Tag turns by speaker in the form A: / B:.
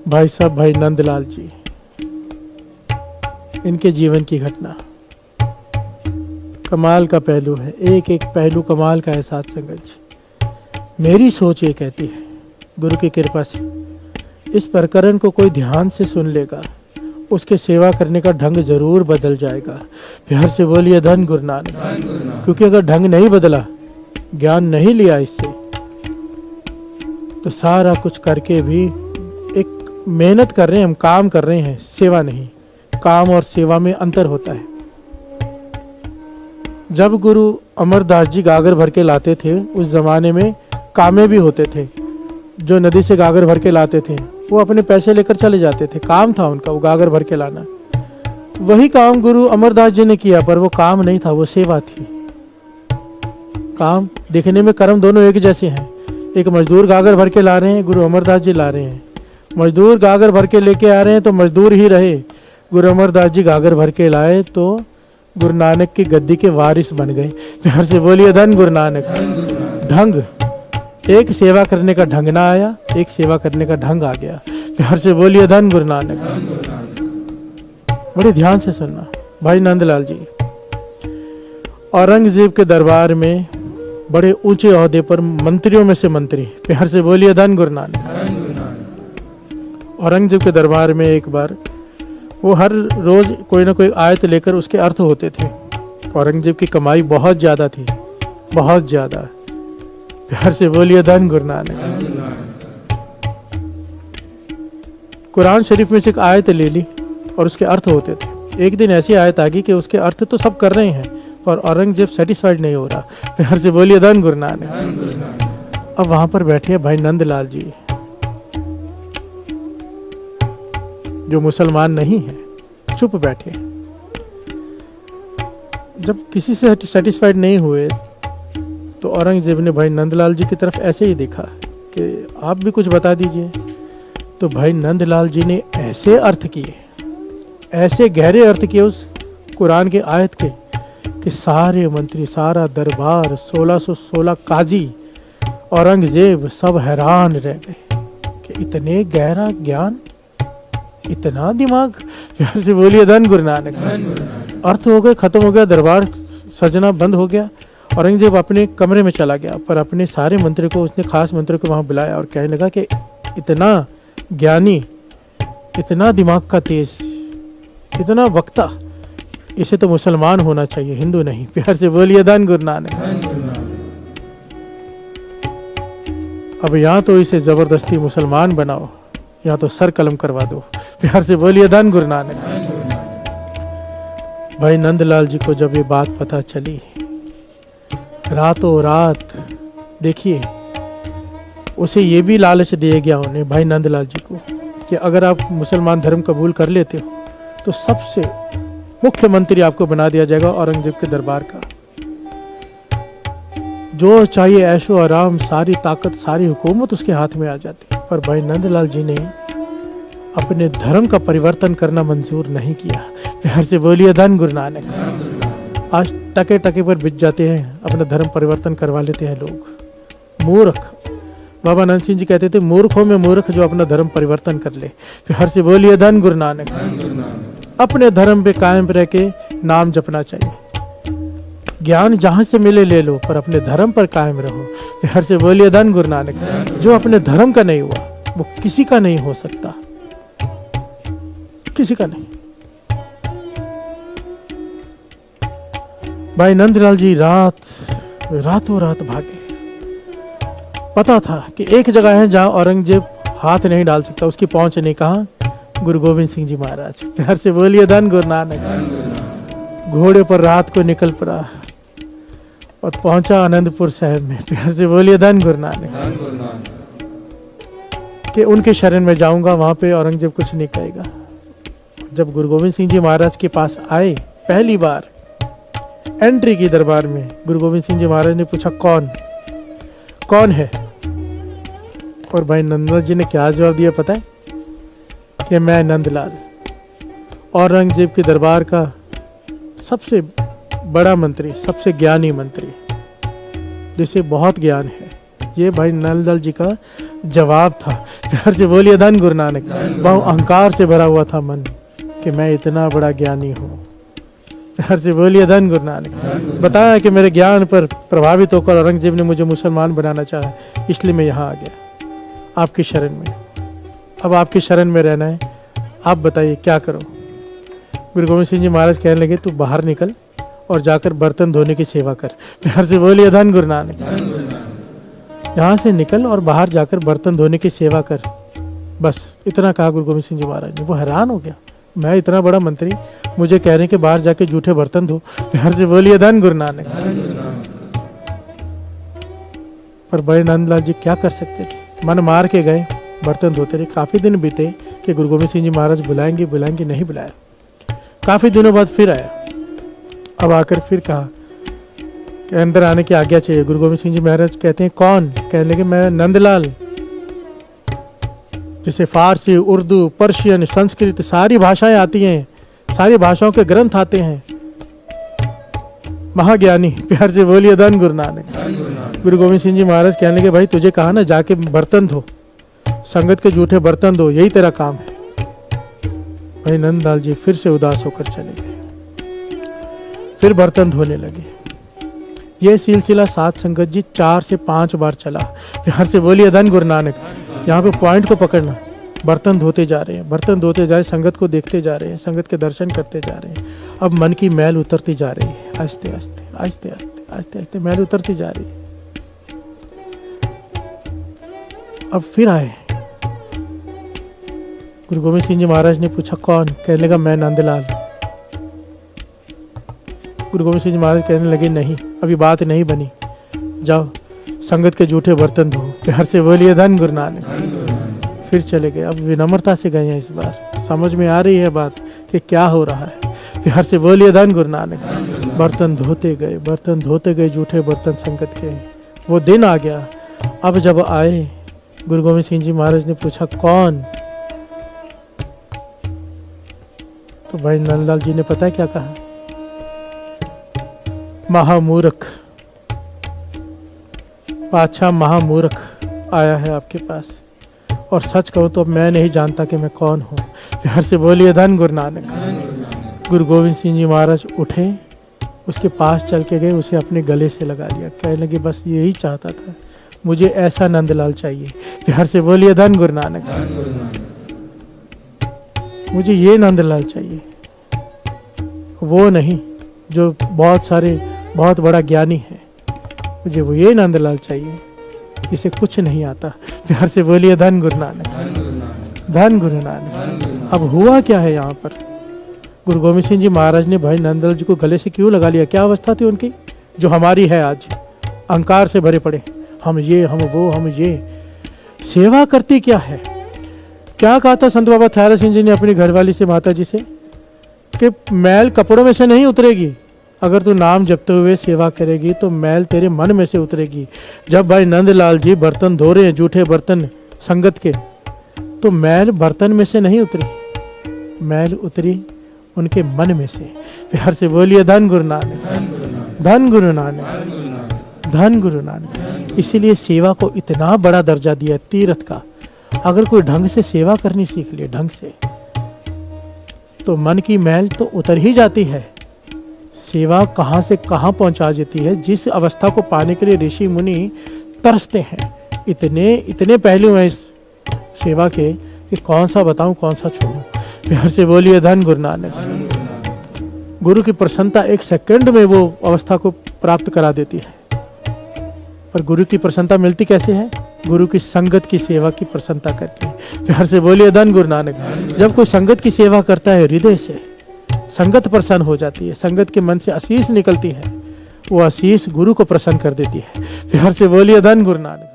A: भाई साहब भाई नंदलाल जी, इनके जीवन की घटना कमाल का पहलू है। एक एक पहलू कमाल का है साथ संगत जी। मेरी सोच ये कहती है, गुरु की कृपा से इस प्रकरण को कोई ध्यान से सुन लेगा, उसके सेवा करने का ढंग जरूर बदल जाएगा। प्यार से बोलिए धन गुरु नानक। क्योंकि अगर ढंग नहीं बदला, ज्ञान नहीं लिया इससे, तो सारा कुछ करके भी एक मेहनत कर रहे हैं, हम काम कर रहे हैं, सेवा नहीं। काम और सेवा में अंतर होता है। जब गुरु अमरदास जी गागर भर के लाते थे, उस जमाने में कामे भी होते थे। जो नदी से गागर भर के लाते थे वो अपने पैसे लेकर चले जाते थे, काम था उनका वो गागर भर के लाना। वही काम गुरु अमरदास जी ने किया, पर वो काम नहीं था, वो सेवा थी। काम देखने में कर्म दोनों एक जैसे हैं। एक मजदूर गागर भर के ला रहे हैं, गुरु अमरदास जी ला रहे हैं। मजदूर गागर भर के लेके आ रहे हैं तो मजदूर ही रहे। गुरु अमरदास जी गागर भर के लाए तो गुरु नानक की गद्दी के वारिस बन गए। प्यार से बोलिए धन गुरु नानक। ढंग, एक सेवा करने का ढंग ना आया, एक सेवा करने का ढंग आ गया। प्यार से बोलिए धन गुरु नानक। बड़े ध्यान से सुनना भाई नंदलाल जी। औरंगजेब के दरबार में बड़े ऊंचे ओहदे पर मंत्रियों में से मंत्री, प्यार से बोलिए धन गुरु नानक। औरंगजेब के दरबार में एक बार वो हर रोज कोई ना कोई आयत लेकर उसके अर्थ होते थे। औरंगजेब की कमाई बहुत ज़्यादा थी, बहुत ज़्यादा। प्यार से बोलिए धन गुरु नानक। कुरान शरीफ में से एक आयत ले ली और उसके अर्थ होते थे। एक दिन ऐसी आयत आ गई कि उसके अर्थ तो सब कर रहे हैं, पर औरंगजेब सेटिस्फाइड नहीं हो रहा। प्यार से बोलिए धन गुरु नानक। अब वहां पर बैठे भाई नंदलाल जी, जो मुसलमान नहीं है, चुप बैठे। जब किसी से सेटिस्फाइड नहीं हुए तो औरंगजेब ने भाई नंदलाल जी की तरफ ऐसे ही देखा कि आप भी कुछ बता दीजिए। तो भाई नंदलाल जी ने ऐसे अर्थ किए, ऐसे गहरे अर्थ किए उस कुरान के आयत के, कि सारे मंत्री, सारा दरबार, 1616 काजी, औरंगजेब सब हैरान रह गए कि इतने गहरा ज्ञान, इतना दिमाग। प्यार से बोलिए धन गुरु नानक। अर्थ हो गए, खत्म हो गया, दरबार सजना बंद हो गया। औरंगजेब अपने कमरे में चला गया, पर अपने सारे मंत्री को, उसने खास मंत्री को वहां बुलाया और कहने लगा कि इतना ज्ञानी, इतना दिमाग का तेज, इतना वक्ता, इसे तो मुसलमान होना चाहिए, हिंदू नहीं। प्यार से बोलिए धन गुरु नानक। अब या तो इसे जबरदस्ती मुसलमान बनाओ या तो सर कलम करवा दो। प्यार से बोलिए धन गुरु नानक। भाई नंदलाल जी को जब ये बात पता चली, रातों रात, देखिए उसे ये भी लालच दिया गया उन्हें, भाई नंदलाल जी को, कि अगर आप मुसलमान धर्म कबूल कर लेते हो तो सबसे मुख्यमंत्री आपको बना दिया जाएगा औरंगजेब के दरबार का। जो चाहिए ऐशो आराम, सारी ताकत, सारी हुकूमत उसके हाथ में आ जाती। पर भाई नंदलाल जी ने अपने धर्म का परिवर्तन करना मंजूर नहीं किया। प्यार से बोलिए धन गुरु नानक। आज टके टके पर बिछ जाते हैं, अपना धर्म परिवर्तन करवा लेते हैं लोग। मूर्ख, बाबा नंद सिंह जी कहते थे, मूर्खों में मूर्ख जो अपना धर्म परिवर्तन कर ले। प्यार से बोलिए धन गुरु नानक। अपने धर्म पे कायम रह के नाम जपना चाहिए। ज्ञान जहां से मिले ले लो, पर अपने धर्म पर कायम रहो। प्यार से बोलिए धन गुरु नानक। जो अपने धर्म का नहीं हुआ वो किसी का नहीं हो सकता, किसी का नहीं। भाई नंदलाल जी रातों रात भागे। पता था कि एक जगह है जहां औरंगजेब हाथ नहीं डाल सकता, उसकी पहुंच नहीं। कहां? गुरु गोविंद सिंह जी महाराज। प्यार से बोलिए धन गुरु नानक। घोड़े पर रात को निकल पड़ा और पहुंचा आनंदपुर शहर में। प्यार से बोलिए धन गुरु नानक। कि उनके शरण में जाऊंगा, वहां पे औरंगजेब कुछ नहीं कहेगा। जब गुरु गोविंद सिंह जी महाराज के पास आए, पहली बार एंट्री की दरबार में, गुरु गोविंद सिंह जी महाराज ने पूछा, कौन है? और भाई नंदलाल जी ने क्या जवाब दिया पता है? कि मैं नंदलाल, औरंगजेब के दरबार का सबसे बड़ा मंत्री, सबसे ज्ञानी मंत्री, जिसे बहुत ज्ञान है। ये भाई नंदलाल जी का जवाब था। प्यार से बोलिए धन गुरु नानक। बहु अहंकार से भरा हुआ था मन कि मैं इतना बड़ा ज्ञानी हूँ। प्यार से बोलिए धन गुरु नानक। बताया कि मेरे ज्ञान पर प्रभावित होकर औरंगजेब ने मुझे मुसलमान बनाना चाहा, इसलिए मैं यहाँ आ गया आपकी शरण में। अब आपकी शरण में रहना है, आप बताइए क्या करो। गुरु गोविंद सिंह जी महाराज कहने लगे तू बाहर निकल और जाकर बर्तन धोने की सेवा कर। प्यार से बोलिए धन गुरु नानक। यहाँ से निकल और बाहर जाकर बर्तन धोने की सेवा कर, बस इतना कहा गुरु गोविंद सिंह जी महाराज ने। वो हैरान हो गया, मैं इतना बड़ा मंत्री, मुझे कह रहे हैं कि बाहर जाके जूठे बर्तन धो। प्यार से बोलिए धन गुरु नानक। पर बड़े नंदलाल जी क्या कर सकते थे, मन मार के गए, बर्तन धोते रहे। काफी दिन बीते कि गुरु गोविंद सिंह जी महाराज बुलाएंगे बुलाएंगे, नहीं बुलाया। काफी दिनों बाद फिर आया। अब आकर फिर कहा कि अंदर आने की आज्ञा चाहिए। गुरु गोविंद सिंह जी महाराज कहते हैं कौन? कहने लगे मैं नंदलाल, जिसे फारसी, उर्दू, पर्शियन, संस्कृत सारी भाषाएं आती हैं, सारी भाषाओं के ग्रंथ आते हैं, महाज्ञानी। प्यार से बोलिए धन गुरु नानक। गुरु गोविंद सिंह जी महाराज कहने लगे भाई तुझे कहा ना जाके बर्तन धो, संगत के जूठे बर्तन धो, यही तेरा काम है। भाई नंदलाल जी फिर से उदास होकर चले गए, फिर बर्तन धोने लगे। यह सिलसिला साथ संगत जी 4 से 5 बार चला। प्यार से बोलिए धन गुरु नानक। यहाँ पे पॉइंट को पकड़ना, बर्तन धोते जा रहे हैं, बर्तन धोते जा रहे, संगत को देखते जा रहे हैं, संगत के दर्शन करते जा रहे हैं। अब मन की मैल उतरती जा रही है, आहिस्ते आहिस्ते आहिस्ते आहिस्ते आहिस्ते आहिस्ते मैल उतरती जा रही है। अब फिर आए, गुरु गोविंद सिंह जी महाराज ने पूछा कौन? कहने लगा मैं नंदलाल। गुरु गोविंद सिंह जी महाराज कहने लगे नहीं, अभी बात नहीं बनी, जाओ संगत के जूठे बर्तन धो। प्यार से बोलिए धन गुरु नानक। फिर चले गए। अब विनम्रता से गए हैं, इस बार समझ में आ रही है बात कि क्या हो रहा है। प्यार से बोलिए धन गुरु नानक। बर्तन धोते गए, बर्तन धोते गए, जूठे बर्तन संगत के। वो दिन आ गया। अब जब आए, गुरु गोविंद सिंह जी महाराज ने पूछा कौन? तो भाई नंदलाल जी ने पता है क्या कहा? महामूर्ख, पाछा महामूर्ख आया है आपके पास, और सच कहूँ तो मैं नहीं जानता कि मैं कौन हूँ। प्यार से बोलिए धन गुरु नानक। गुरु गोविंद सिंह जी महाराज उठे, उसके पास चल के गए, उसे अपने गले से लगा लिया। कहने लगे बस यही चाहता था, मुझे ऐसा नंदलाल चाहिए। प्यार से बोलिए धन गुरु नानक। मुझे ये नंदलाल चाहिए, वो नहीं जो बहुत बड़ा ज्ञानी है। मुझे वो ये नंदलाल चाहिए, इसे कुछ नहीं आता। प्यार से बोलिए धन गुरु नानक। धन गुरु नानक। अब हुआ क्या है यहाँ पर? गुरु गोविंद सिंह जी महाराज ने भाई नंदलाल जी को गले से क्यों लगा लिया? क्या अवस्था थी उनकी जो हमारी है आज? अहंकार से भरे पड़े, हम ये, हम वो, हम ये। सेवा करती क्या है? क्या कहा था संत बाबा थयारा सिंह जी ने अपनी घरवाली से, माता जी से, कि मैल कपड़ों में से नहीं उतरेगी, अगर तू नाम जपते हुए सेवा करेगी तो मैल तेरे मन में से उतरेगी। जब भाई नंदलाल जी बर्तन धो रहे हैं, जूठे बर्तन संगत के, तो मैल बर्तन में से नहीं उतरी, मैल उतरी उनके मन में से। प्यार से बोलिए धन गुरु नानक। धन गुरु नानक। धन गुरु नानक। इसीलिए सेवा को इतना बड़ा दर्जा दिया तीर्थ का। अगर कोई ढंग से सेवा करनी सीख ले, ढंग से, तो मन की मैल तो उतर ही जाती है। सेवा कहाँ से कहाँ पहुंचा देती है। जिस अवस्था को पाने के लिए ऋषि मुनि तरसते हैं, इतने पहलू हैं इस सेवा के कि कौन सा बताऊं, कौन सा छोड़ूं। प्यार से बोलिए धन गुरु नानक। गुरु की प्रसन्नता 1 सेकंड में वो अवस्था को प्राप्त करा देती है। पर गुरु की प्रसन्नता मिलती कैसे है? गुरु की संगत की सेवा की प्रसन्नता करके। प्यार से बोलिए धन गुरु नानक। जब कोई संगत की सेवा करता है हृदय से, संगत प्रसन्न हो जाती है, संगत के मन से आशीष निकलती है, वो आशीष गुरु को प्रसन्न कर देती है। प्यार से बोलिए धन गुरु नानक।